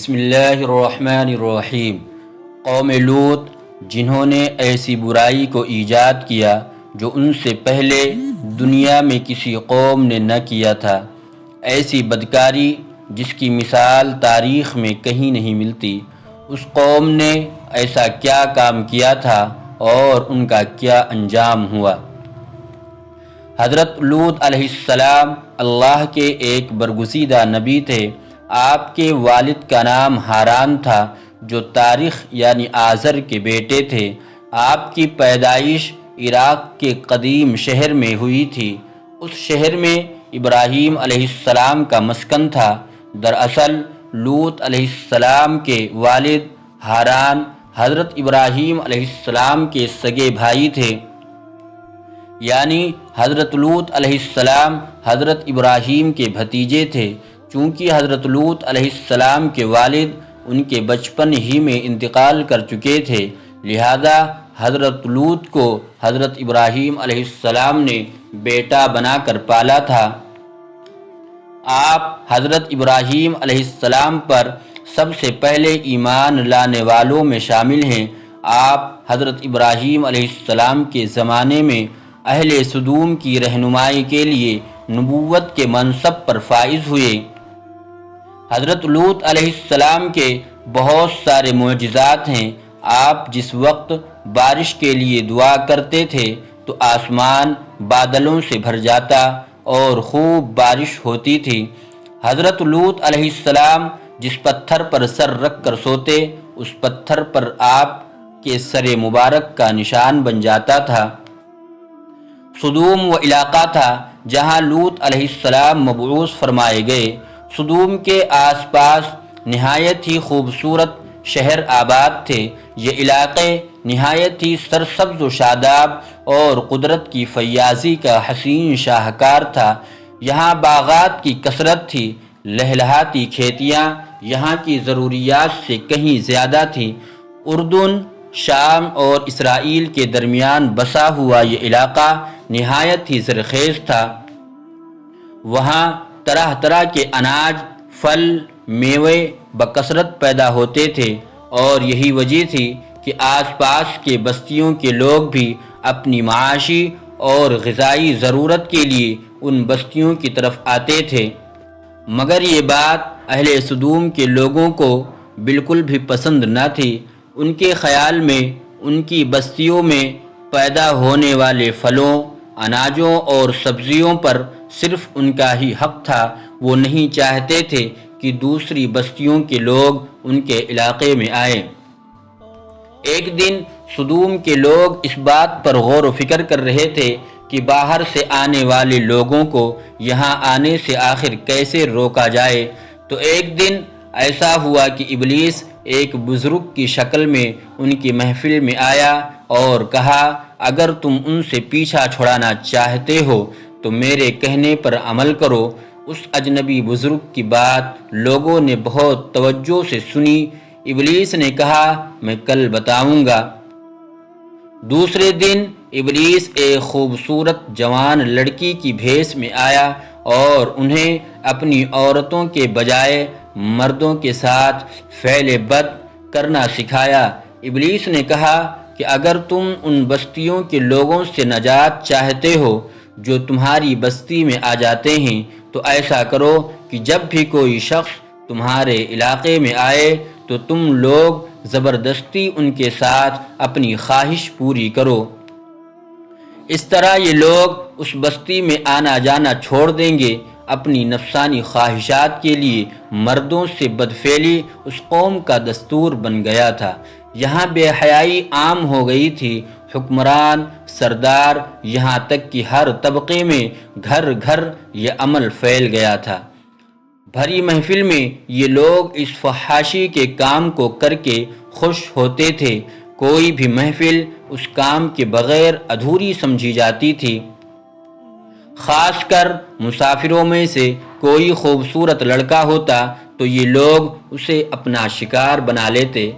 بسم اللہ الرحمن الرحیم۔ قوم لوط جنہوں نے ایسی برائی کو ایجاد کیا جو ان سے پہلے دنیا میں کسی قوم نے نہ کیا تھا، ایسی بدکاری جس کی مثال تاریخ میں کہیں نہیں ملتی، اس قوم نے ایسا کیا کام کیا تھا اور ان کا کیا انجام ہوا۔ حضرت لوط علیہ السلام اللہ کے ایک برگزیدہ نبی تھے۔ آپ کے والد کا نام ہاران تھا جو تاریخ یعنی آزر کے بیٹے تھے۔ آپ کی پیدائش عراق کے قدیم شہر میں ہوئی تھی۔ اس شہر میں ابراہیم علیہ السلام کا مسکن تھا۔ دراصل لوط علیہ السلام کے والد ہاران حضرت ابراہیم علیہ السلام کے سگے بھائی تھے، یعنی حضرت لوط علیہ السلام حضرت ابراہیم کے بھتیجے تھے۔ چونکہ حضرت لوط علیہ السلام کے والد ان کے بچپن ہی میں انتقال کر چکے تھے، لہذا حضرت لوط کو حضرت ابراہیم علیہ السلام نے بیٹا بنا کر پالا تھا۔ آپ حضرت ابراہیم علیہ السلام پر سب سے پہلے ایمان لانے والوں میں شامل ہیں۔ آپ حضرت ابراہیم علیہ السلام کے زمانے میں اہل سدوم کی رہنمائی کے لیے نبوت کے منصب پر فائز ہوئے۔ حضرت لوط علیہ السلام کے بہت سارے معجزات ہیں۔ آپ جس وقت بارش کے لیے دعا کرتے تھے تو آسمان بادلوں سے بھر جاتا اور خوب بارش ہوتی تھی۔ حضرت لوط علیہ السلام جس پتھر پر سر رکھ کر سوتے، اس پتھر پر آپ کے سر مبارک کا نشان بن جاتا تھا۔ سدوم وہ علاقہ تھا جہاں لوط علیہ السلام مبعوث فرمائے گئے۔ سدوم کے آس پاس نہایت ہی خوبصورت شہر آباد تھے۔ یہ علاقے نہایت ہی سرسبز و شاداب اور قدرت کی فیاضی کا حسین شاہکار تھا۔ یہاں باغات کی کثرت تھی، لہلہاتی کھیتیاں یہاں کی ضروریات سے کہیں زیادہ تھیں۔ اردن، شام اور اسرائیل کے درمیان بسا ہوا یہ علاقہ نہایت ہی زرخیز تھا۔ وہاں طرح طرح کے اناج، پھل، میوے بکثرت پیدا ہوتے تھے، اور یہی وجہ تھی کہ آس پاس کے بستیوں کے لوگ بھی اپنی معاشی اور غذائی ضرورت کے لیے ان بستیوں کی طرف آتے تھے۔ مگر یہ بات اہل سدوم کے لوگوں کو بالکل بھی پسند نہ تھی۔ ان کے خیال میں ان کی بستیوں میں پیدا ہونے والے پھلوں، اناجوں اور سبزیوں پر صرف ان کا ہی حق تھا۔ وہ نہیں چاہتے تھے کہ دوسری بستیوں کے لوگ ان کے علاقے میں آئیں۔ ایک دن سدوم کے لوگ اس بات پر غور و فکر کر رہے تھے کہ باہر سے آنے والے لوگوں کو یہاں آنے سے آخر کیسے روکا جائے۔ تو ایک دن ایسا ہوا کہ ابلیس ایک بزرگ کی شکل میں ان کی محفل میں آیا اور کہا، اگر تم ان سے پیچھا چھڑانا چاہتے ہو تو میرے کہنے پر عمل کرو۔ اس اجنبی بزرگ کی بات لوگوں نے بہت توجہ سے سنی۔ ابلیس نے کہا، میں کل بتاؤں گا۔ دوسرے دن ابلیس ایک خوبصورت جوان لڑکی کی بھیس میں آیا اور انہیں اپنی عورتوں کے بجائے مردوں کے ساتھ فعل بد کرنا سکھایا۔ ابلیس نے کہا کہ اگر تم ان بستیوں کے لوگوں سے نجات چاہتے ہو جو تمہاری بستی میں آ جاتے ہیں تو ایسا کرو کہ جب بھی کوئی شخص تمہارے علاقے میں آئے تو تم لوگ زبردستی ان کے ساتھ اپنی خواہش پوری کرو۔ اس طرح یہ لوگ اس بستی میں آنا جانا چھوڑ دیں گے۔ اپنی نفسانی خواہشات کے لیے مردوں سے بدفعلی اس قوم کا دستور بن گیا تھا۔ یہاں بے حیائی عام ہو گئی تھی۔ حکمران، سردار، یہاں تک کہ ہر طبقے میں گھر گھر یہ عمل پھیل گیا تھا۔ بھری محفل میں یہ لوگ اس فحاشی کے کام کو کر کے خوش ہوتے تھے۔ کوئی بھی محفل اس کام کے بغیر ادھوری سمجھی جاتی تھی۔ خاص کر مسافروں میں سے کوئی خوبصورت لڑکا ہوتا تو یہ لوگ اسے اپنا شکار بنا لیتے۔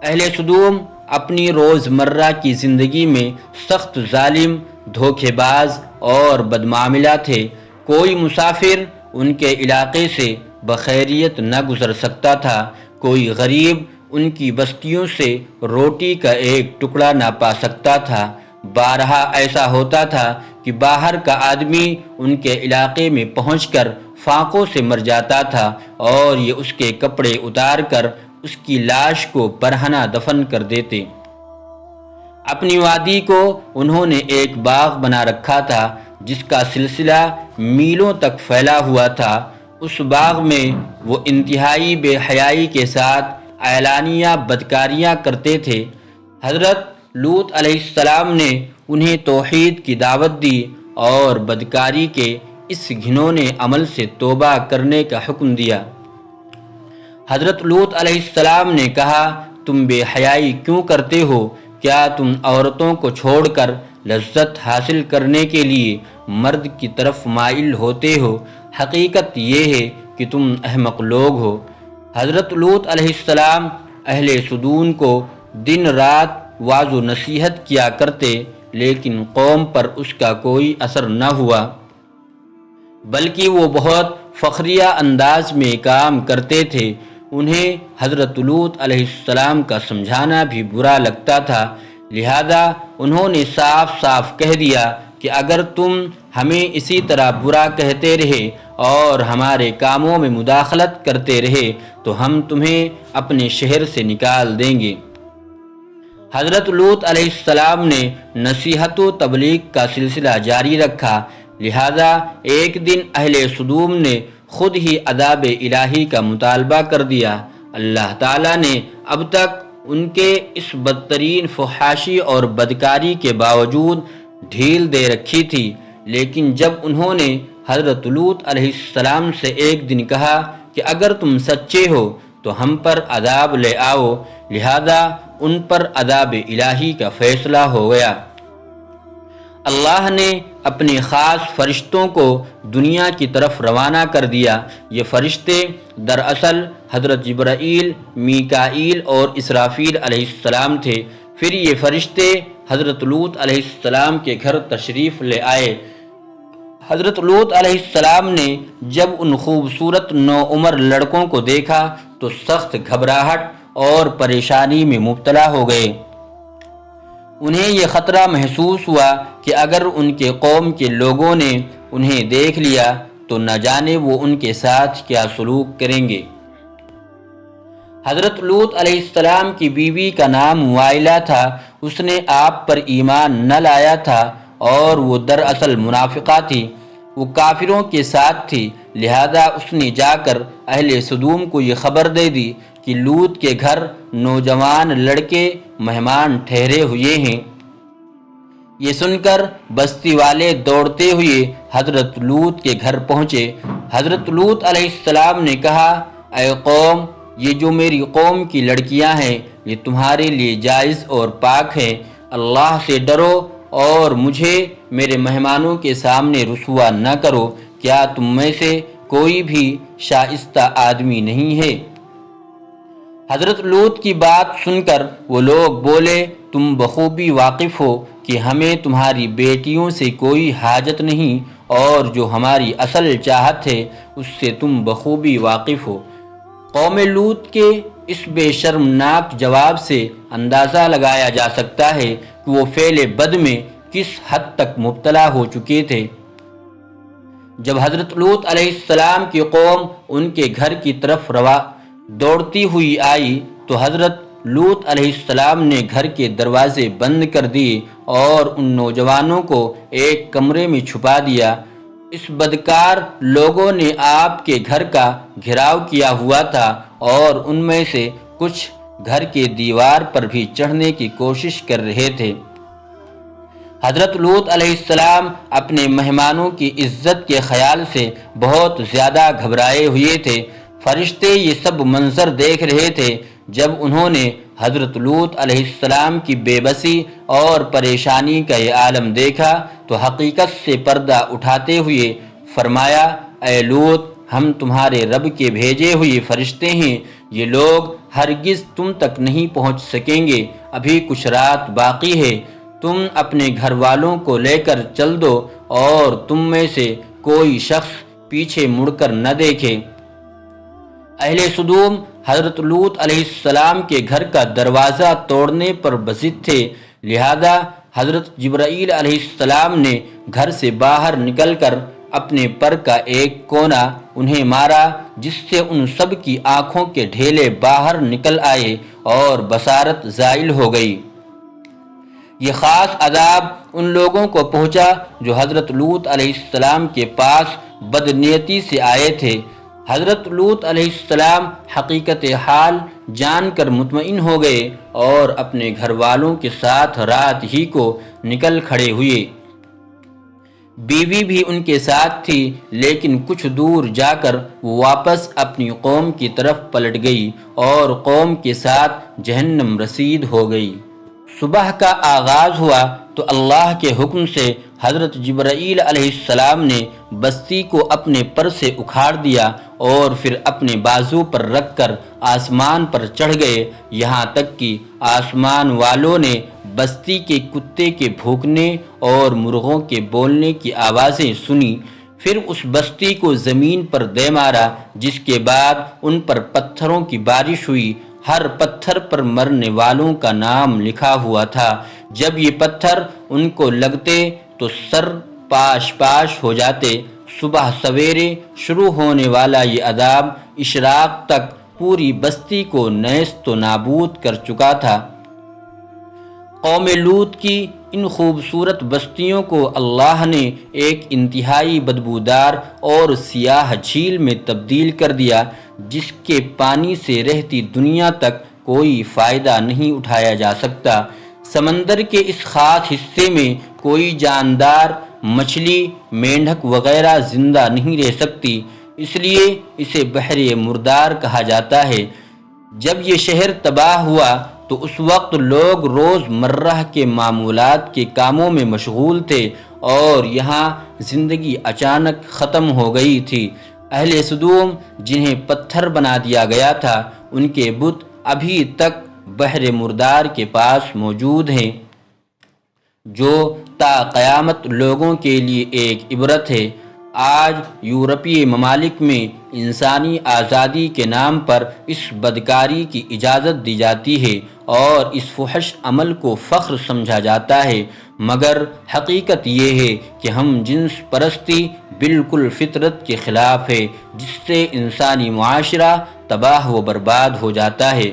اہل سدوم اپنی روزمرہ کی زندگی میں سخت ظالم، دھوکے باز اور بدمعاملہ تھے۔ کوئی مسافر ان کے علاقے سے بخیریت نہ گزر سکتا تھا۔ کوئی غریب ان کی بستیوں سے روٹی کا ایک ٹکڑا نہ پا سکتا تھا۔ بارہا ایسا ہوتا تھا کہ باہر کا آدمی ان کے علاقے میں پہنچ کر فاقوں سے مر جاتا تھا اور یہ اس کے کپڑے اتار کر اس کی لاش کو برہنہ دفن کر دیتے۔ اپنی وادی کو انہوں نے ایک باغ بنا رکھا تھا جس کا سلسلہ میلوں تک پھیلا ہوا تھا۔ اس باغ میں وہ انتہائی بے حیائی کے ساتھ اعلانیہ بدکاریاں کرتے تھے۔ حضرت لوط علیہ السلام نے انہیں توحید کی دعوت دی اور بدکاری کے اس گھنونے عمل سے توبہ کرنے کا حکم دیا۔ حضرت لوط علیہ السلام نے کہا، تم بے حیائی کیوں کرتے ہو؟ کیا تم عورتوں کو چھوڑ کر لذت حاصل کرنے کے لیے مرد کی طرف مائل ہوتے ہو؟ حقیقت یہ ہے کہ تم احمق لوگ ہو۔ حضرت لوط علیہ السلام اہل سدوم کو دن رات واعظ و نصیحت کیا کرتے، لیکن قوم پر اس کا کوئی اثر نہ ہوا، بلکہ وہ بہت فخریہ انداز میں کام کرتے تھے۔ انہیں حضرت لوط علیہ السلام کا سمجھانا بھی برا لگتا تھا، لہذا انہوں نے صاف صاف کہہ دیا کہ اگر تم ہمیں اسی طرح برا کہتے رہے اور ہمارے کاموں میں مداخلت کرتے رہے تو ہم تمہیں اپنے شہر سے نکال دیں گے۔ حضرت لوط علیہ السلام نے نصیحت و تبلیغ کا سلسلہ جاری رکھا، لہذا ایک دن اہل سدوم نے خود ہی عذاب الہی کا مطالبہ کر دیا۔ اللہ تعالیٰ نے اب تک ان کے اس بدترین فحاشی اور بدکاری کے باوجود ڈھیل دے رکھی تھی، لیکن جب انہوں نے حضرت لوط علیہ السلام سے ایک دن کہا کہ اگر تم سچے ہو تو ہم پر عذاب لے آؤ، لہذا ان پر عذاب الہی کا فیصلہ ہو گیا۔ اللہ نے اپنے خاص فرشتوں کو دنیا کی طرف روانہ کر دیا۔ یہ فرشتے دراصل حضرت جبرائیل، میکائیل اور اسرافیل علیہ السلام تھے۔ پھر یہ فرشتے حضرت لوط علیہ السلام کے گھر تشریف لے آئے۔ حضرت لوط علیہ السلام نے جب ان خوبصورت نوعمر لڑکوں کو دیکھا تو سخت گھبراہٹ اور پریشانی میں مبتلا ہو گئے۔ انہیں یہ خطرہ محسوس ہوا کہ اگر ان کے قوم کے لوگوں نے انہیں دیکھ لیا تو نہ جانے وہ ان کے ساتھ کیا سلوک کریں گے۔ حضرت لوط علیہ السلام کی بیوی کا نام وائلہ تھا۔ اس نے آپ پر ایمان نہ لایا تھا اور وہ دراصل منافقہ تھی، وہ کافروں کے ساتھ تھی، لہذا اس نے جا کر اہل سدوم کو یہ خبر دے دی کہ لوط کے گھر نوجوان لڑکے مہمان ٹھہرے ہوئے ہیں۔ یہ سن کر بستی والے دوڑتے ہوئے حضرت لوط کے گھر پہنچے۔ حضرت لوط علیہ السلام نے کہا، اے قوم، یہ جو میری قوم کی لڑکیاں ہیں یہ تمہارے لیے جائز اور پاک ہیں، اللہ سے ڈرو اور مجھے میرے مہمانوں کے سامنے رسوا نہ کرو۔ کیا تم میں سے کوئی بھی شائستہ آدمی نہیں ہے؟ حضرت لوط کی بات سن کر وہ لوگ بولے، تم بخوبی واقف ہو کہ ہمیں تمہاری بیٹیوں سے کوئی حاجت نہیں اور جو ہماری اصل چاہت ہے اس سے تم بخوبی واقف ہو۔ قوم لوط کے اس بے شرمناک جواب سے اندازہ لگایا جا سکتا ہے کہ وہ فعل بد میں کس حد تک مبتلا ہو چکے تھے۔ جب حضرت لوط علیہ السلام کی قوم ان کے گھر کی طرف دوڑتی ہوئی آئی تو حضرت لوط علیہ السلام نے گھر کے دروازے بند کر دیے اور ان نوجوانوں کو ایک کمرے میں چھپا دیا۔ اس بدکار لوگوں نے آپ کے گھر کا گھیراؤ کیا ہوا تھا اور ان میں سے کچھ گھر کے دیوار پر بھی چڑھنے کی کوشش کر رہے تھے۔ حضرت لوط علیہ السلام اپنے مہمانوں کی عزت کے خیال سے بہت زیادہ گھبرائے ہوئے تھے۔ فرشتے یہ سب منظر دیکھ رہے تھے۔ جب انہوں نے حضرت لوط علیہ السلام کی بے بسی اور پریشانی کا یہ عالم دیکھا تو حقیقت سے پردہ اٹھاتے ہوئے فرمایا، اے لوط، ہم تمہارے رب کے بھیجے ہوئے فرشتے ہیں، یہ لوگ ہرگز تم تک نہیں پہنچ سکیں گے، ابھی کچھ رات باقی ہے، تم اپنے گھر والوں کو لے کر چل دو اور تم میں سے کوئی شخص پیچھے مڑ کر نہ دیکھے۔ اہل سدوم حضرت لوط علیہ السلام کے گھر کا دروازہ توڑنے پر بضد تھے، لہذا حضرت جبرائیل علیہ السلام نے گھر سے باہر نکل کر اپنے پر کا ایک کونا انہیں مارا، جس سے ان سب کی آنکھوں کے ڈھیلے باہر نکل آئے اور بصارت زائل ہو گئی۔ یہ خاص عذاب ان لوگوں کو پہنچا جو حضرت لوط علیہ السلام کے پاس بدنیتی سے آئے تھے۔ حضرت لوط علیہ السلام حقیقت حال جان کر مطمئن ہو گئے اور اپنے گھر والوں کے ساتھ رات ہی کو نکل کھڑے ہوئے۔ بیوی بھی ان کے ساتھ تھی، لیکن کچھ دور جا کر وہ واپس اپنی قوم کی طرف پلٹ گئی اور قوم کے ساتھ جہنم رسید ہو گئی۔ صبح کا آغاز ہوا تو اللہ کے حکم سے حضرت جبرائیل علیہ السلام نے بستی کو اپنے پر سے اکھاڑ دیا اور پھر اپنے بازو پر رکھ کر آسمان پر چڑھ گئے، یہاں تک کہ آسمان والوں نے بستی کے کتے کے بھونکنے اور مرغوں کے بولنے کی آوازیں سنی۔ پھر اس بستی کو زمین پر دے مارا، جس کے بعد ان پر پتھروں کی بارش ہوئی۔ ہر پتھر پر مرنے والوں کا نام لکھا ہوا تھا۔ جب یہ پتھر ان کو لگتے تو سر پاش پاش ہو جاتے۔ صبح سویرے شروع ہونے والا یہ عذاب اشراق تک پوری بستی کو نیست و نابود کر چکا تھا۔ قوم لوط کی ان خوبصورت بستیوں کو اللہ نے ایک انتہائی بدبودار اور سیاہ جھیل میں تبدیل کر دیا، جس کے پانی سے رہتی دنیا تک کوئی فائدہ نہیں اٹھایا جا سکتا۔ سمندر کے اس خاص حصے میں کوئی جاندار، مچھلی، مینڈک وغیرہ زندہ نہیں رہ سکتی، اس لیے اسے بحر مردار کہا جاتا ہے۔ جب یہ شہر تباہ ہوا تو اس وقت لوگ روز مرہ کے معمولات کے کاموں میں مشغول تھے اور یہاں زندگی اچانک ختم ہو گئی تھی۔ اہل سدوم، جنہیں پتھر بنا دیا گیا تھا، ان کے بت ابھی تک بحر مردار کے پاس موجود ہیں، جو تا قیامت لوگوں کے لیے ایک عبرت ہے۔ آج یورپی ممالک میں انسانی آزادی کے نام پر اس بدکاری کی اجازت دی جاتی ہے اور اس فحش عمل کو فخر سمجھا جاتا ہے، مگر حقیقت یہ ہے کہ ہم جنس پرستی بالکل فطرت کے خلاف ہے، جس سے انسانی معاشرہ تباہ و برباد ہو جاتا ہے۔